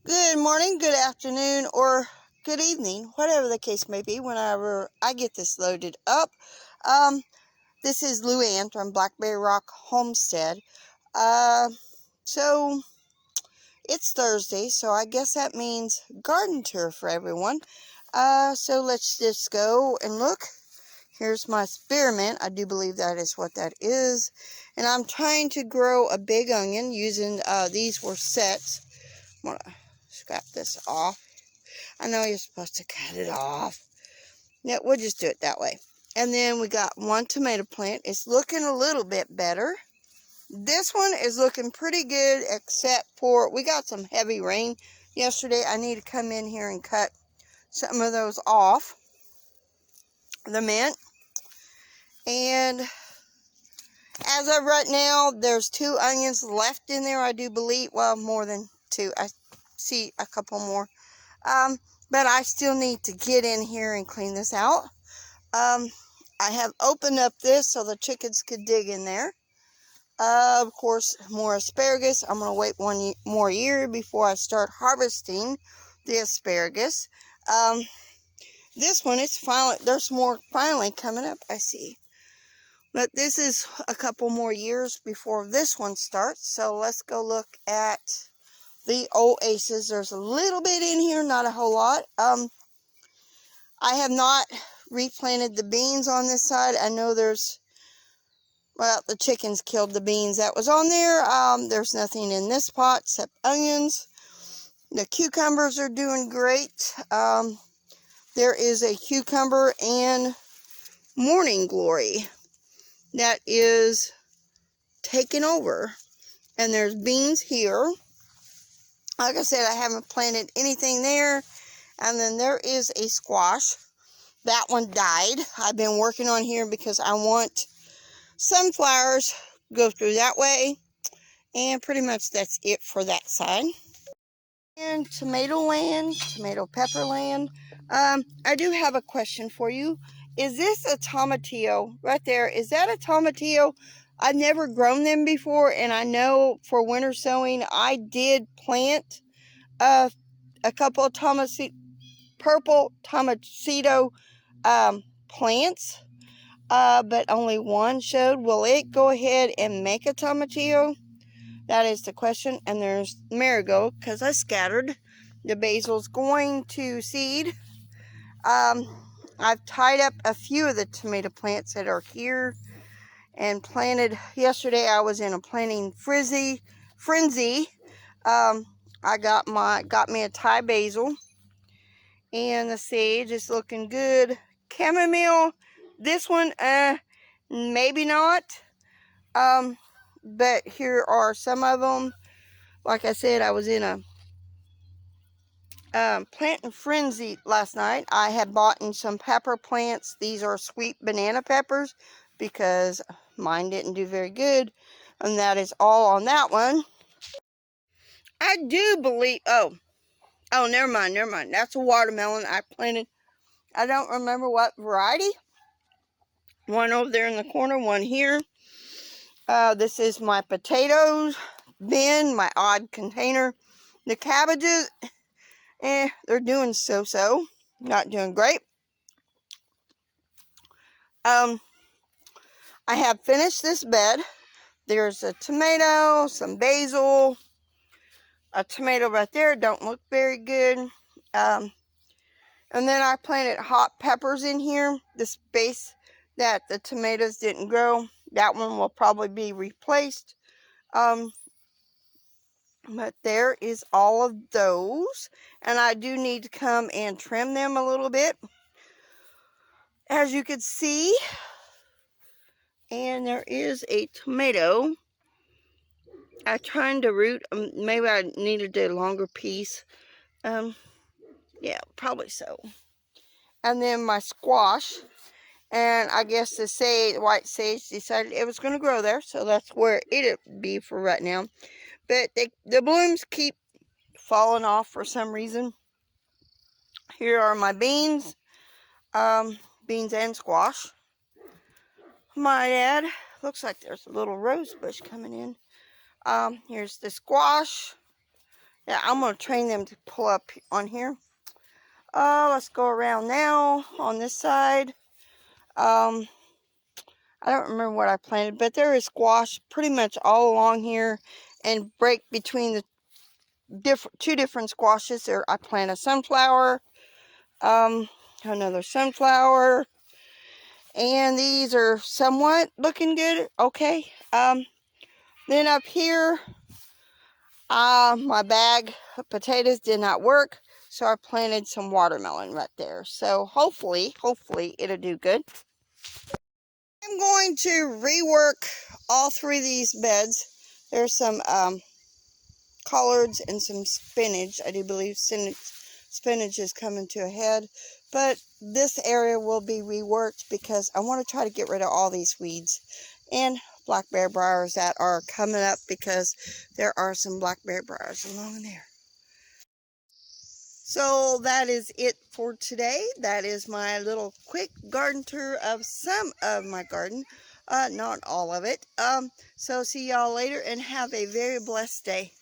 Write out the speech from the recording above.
Good morning, good afternoon, or good evening, whatever the case may be, whenever I get this loaded up. Um, this is Lou Ann from Blackberryrock Homestead. So it's Thursday, so I guess that means garden tour for everyone. So let's just go and look. Here's my spearmint. I do believe that is what that is. And I'm trying to grow a big onion using, these were sets. I'm gonna scrap this off. I know you're supposed to cut it off. Yeah, we'll just do it that way. And then we got one tomato plant. It's looking a little bit better. This one is looking pretty good, except for we got some heavy rain yesterday. I need to come in here and cut some of those off. The mint. And as of right now, there's 2 onions left in there, I do believe. Well, more than 2. I see a couple more. But I still need to get in here and clean this out. I have opened up this so the chickens could dig in there. Of course, more asparagus. I'm going to wait one more year before I start harvesting the asparagus. This one is finally, there's more finally coming up, I see. But this is a couple more years before this one starts. So let's go look at the Oasis. There's a little bit in here, not a whole lot. I have not replanted the beans on this side. I know there's, well, the chickens killed the beans that was on there. There's nothing in this pot except onions. The cucumbers are doing great. There is a cucumber and morning glory that is taking over. And there's beans here. Like I said, I haven't planted anything there. And then there is a squash. That one died. I've been working on here because I want sunflowers go through that way. And pretty much that's it for that side. And tomato land, tomato pepper land. I do have a question for you. Is this a tomatillo right there? Is that a tomatillo? I've never grown them before, and I know for winter sowing I did plant a couple of purple tomatillo plants, but only one showed. Will it go ahead and make a tomatillo? That is the question. And there's marigold, because I scattered. The basil's going to seed. I've tied up a few of the tomato plants that are here and planted. Yesterday I was in a planting frenzy. I got me a Thai basil, and the sage is looking good. Chamomile, this one, maybe not. But here are some of them. Like I said, I was in a planting frenzy last night. I had bought in some pepper plants. These are sweet banana peppers because mine didn't do very good. And that is all on that one. I do believe, oh, never mind. That's a watermelon I planted. I don't remember what variety. One over there in the corner, one here. This is my potatoes bin, my odd container. The cabbages, they're doing so-so. Not doing great. I have finished this bed. There's a tomato, some basil, a tomato right there. Don't look very good. And then I planted hot peppers in here. The space that the tomatoes didn't grow, that one will probably be replaced. But there is all of those. And I do need to come and trim them a little bit, as you can see. And there is a tomato. I'm trying to root. Maybe I needed a longer piece. Yeah, probably so. And then my squash. And I guess the white sage decided it was going to grow there. So that's where it'll be for right now. But the blooms keep falling off for some reason. Here are my beans. Beans and squash. My dad. Looks like there's a little rose bush coming in. Here's the squash. Yeah, I'm going to train them to pull up on here. Let's go around now on this side. I don't remember what I planted, but there is squash pretty much all along here, and break between the two different squashes. There, I plant a sunflower, another sunflower, and these are somewhat looking good. Okay. Then up here, my bag of potatoes did not work, so I planted some watermelon right there. So hopefully it'll do good. I'm going to rework all three of these beds. There's some collards and some spinach. I do believe spinach is coming to a head, but this area will be reworked because I want to try to get rid of all these weeds and blackberry briars that are coming up, because there are some blackberry briars along there. So that is it for today. That is my little quick garden tour of some of my garden, not all of it. So see y'all later, and have a very blessed day.